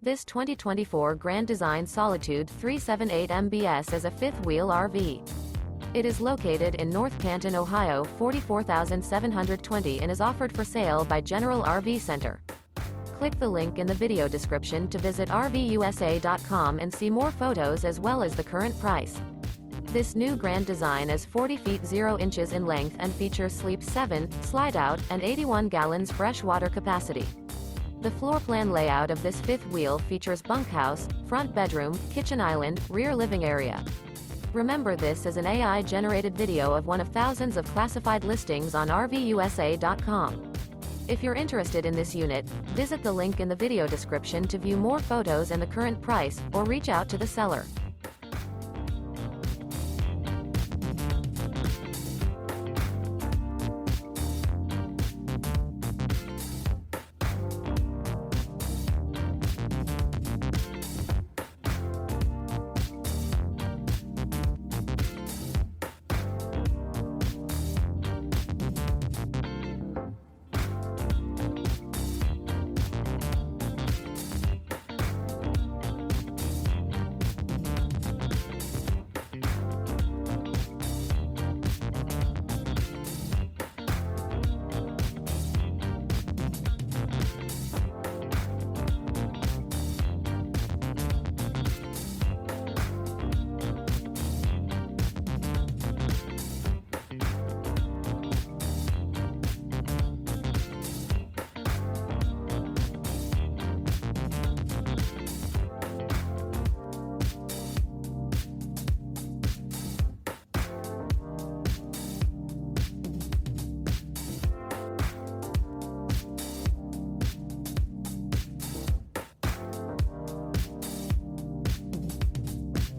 This 2024 Grand Design Solitude 378 MBS is a fifth-wheel RV. It is located in North Canton, Ohio, 44,720 and is offered for sale by General RV Center. Click the link in the video description to visit RVUSA.com and see more photos as well as the current price. This new Grand Design is 40 feet 0 inches in length and features Sleep 7, Slideout, and 81 gallons fresh water capacity. The floor plan layout of this fifth wheel features bunkhouse, front bedroom, kitchen island, rear living area. Remember, this is an AI-generated video of one of thousands of classified listings on RVUSA.com. If you're interested in this unit, visit the link in the video description to view more photos and the current price, or reach out to the seller.